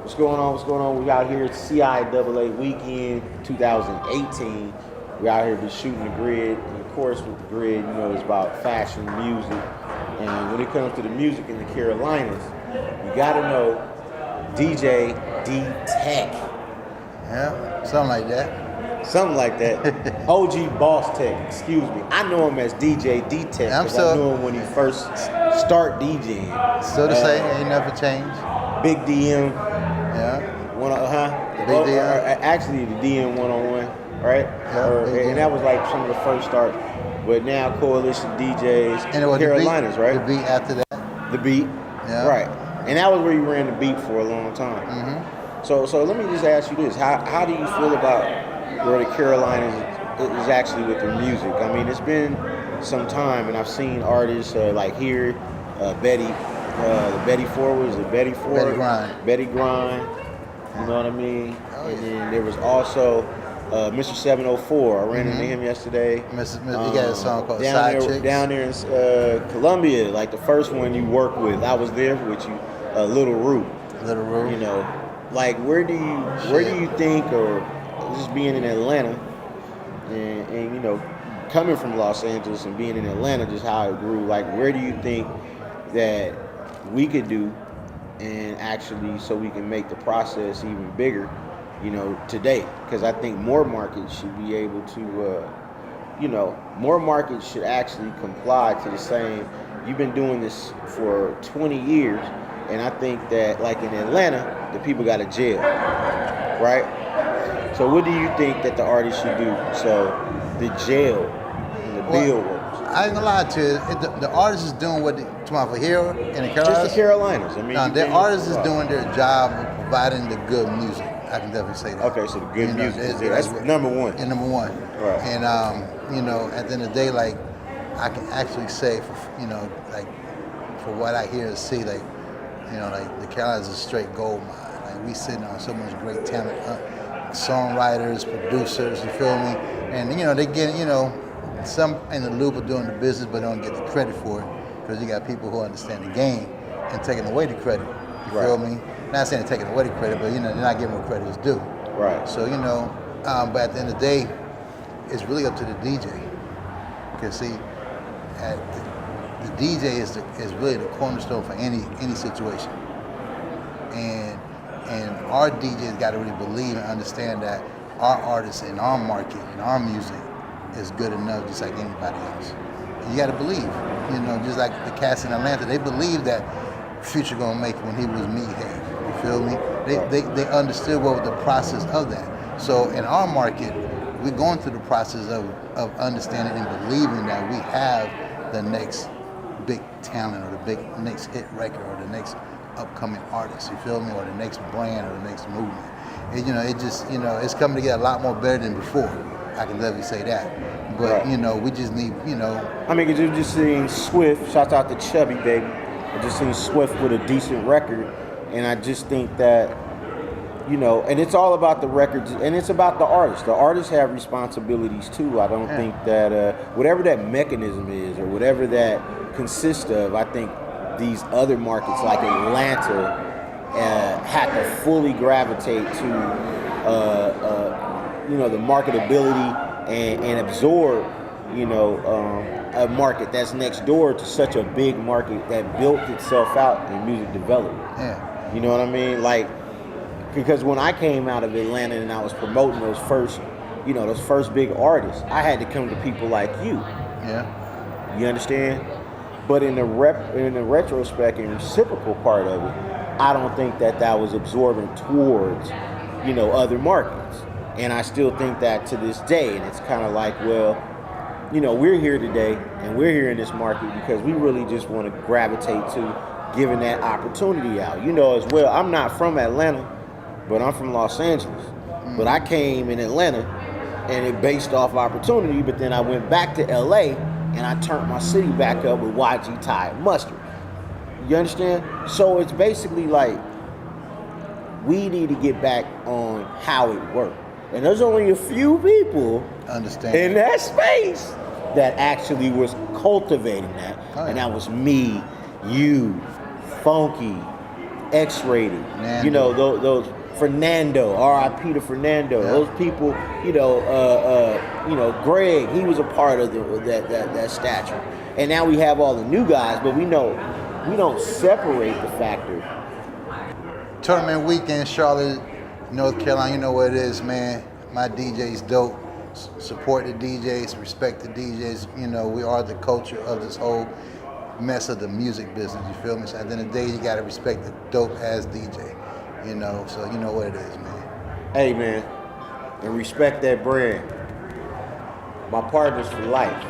What's going on? What's going on? We out here at CIAA weekend 2018. We out here just shooting the grid. And of course, with the grid, you know, it's about fashion, music. And when it comes to the music in the Carolinas, you gotta know DJ D-Tech. Yeah, something like that. Something like that. OG Boss Tec, excuse me. I know him as DJ D-Tech because I knew him when he first started DJing. Still the same, ain't never changed. Big DM. Yeah. Big DM. Actually, the DM one-on-one, right? Yeah, and that was like some of the first starts. But now Coalition DJs, and it was Carolinas, right? The beat after that. The beat, yeah. Right. And that was where you ran the beat for a long time. Mm-hmm. So let me just ask you this. How do you feel about where the Carolinas is actually with their music? I mean, it's been some time, and I've seen artists like here, Betty Ford, was it Betty Ford? Betty Grind. You know what I mean? Oh, and then there was also Mr. 704. I ran into him yesterday. He got a song called down Side there, Chicks. Down there in Columbia, like the first one you worked with. I was there with you, Little Root. Little Root. You know, like where do you think, or just being in Atlanta, and you know, coming from Los Angeles and being in Atlanta, just how it grew. Like, where do you think that we could do, and actually, so we can make the process even bigger, you know, today? Because I think more markets should be able to, you know, more markets should actually comply to the same. You've been doing this for 20 years, and I think that, like in Atlanta, the people got a jail, right? So what do you think that the artists should do so the jail and the bill works? I ain't gonna lie to you. The artist is doing what for here in the Carolinas. Just the Carolinas. I mean, no, the artist is doing their job of providing the good music. I can definitely say that. Okay, so the good music. That's number one. And number one. Right. And you know, at the end of the day, like I can actually say, you know, like for what I hear and see, like you know, like the Carolinas is a straight gold mine. Like we sitting on so much great talent, songwriters, producers. You feel me? And you know, they get some in the loop of doing the business, but don't get the credit for it because you got people who understand the game and taking away the credit. You feel me? Not saying they're taking away the credit, but you know, they're not giving what credit is due. Right. So you know, but at the end of the day, it's really up to the DJ. Because see, the DJ is really the cornerstone for any situation. And our DJs got to really believe and understand that our artists and our market and our music is good enough, just like anybody else. You got to believe, you know, just like the cats in Atlanta, they believed that Future gonna make it when he was Meathead. You feel me? They understood what was the process of that. So in our market, we're going through the process of understanding and believing that we have the next big talent or the next hit record or the next upcoming artist. You feel me? Or the next brand or the next movement. And, you know, it just, you know, it's coming together a lot more better than before. I can definitely say that. But, you know, we just need, you know. I mean, because you've just seen Swift, shout out to Chubby, baby. I just seen Swift with a decent record. And I just think that, you know, and it's all about the records, and it's about the artists. The artists have responsibilities too. I don't think that, whatever that mechanism is or whatever that consists of, I think these other markets like Atlanta have to fully gravitate to, you know, the marketability and absorb, you know, a market that's next door to such a big market that built itself out in music development. Yeah. You know what I mean? Like, because when I came out of Atlanta and I was promoting those first big artists, I had to come to people like you. Yeah. You understand? But in the retrospect and reciprocal part of it, I don't think that was absorbent towards, you know, other markets. And I still think that to this day. And it's kind of like, well, you know, we're here today and we're here in this market because we really just want to gravitate to giving that opportunity out. You know, as well, I'm not from Atlanta, but I'm from Los Angeles. But I came in Atlanta and it based off opportunity, but then I went back to LA and I turned my city back up with YG Thai and Mustard. You understand? So it's basically like we need to get back on how it worked. And there's only a few people in that space that actually was cultivating that. And that was me, you, Funky, X-Rated, Nando. you know, those Fernando, R.I.P. to Fernando. Yeah. Those people, you know, Greg, he was a part of that stature. And now we have all the new guys, but we don't separate the factor. Tournament weekend, Charlotte, North Carolina, you know what it is, man. My DJ's dope. Support the DJs, respect the DJs. You know, we are the culture of this whole mess of the music business, you feel me? So at the end of the day, you gotta respect the dope ass DJ, you know, so you know what it is, man. Hey, man, and respect that brand. My partners for life.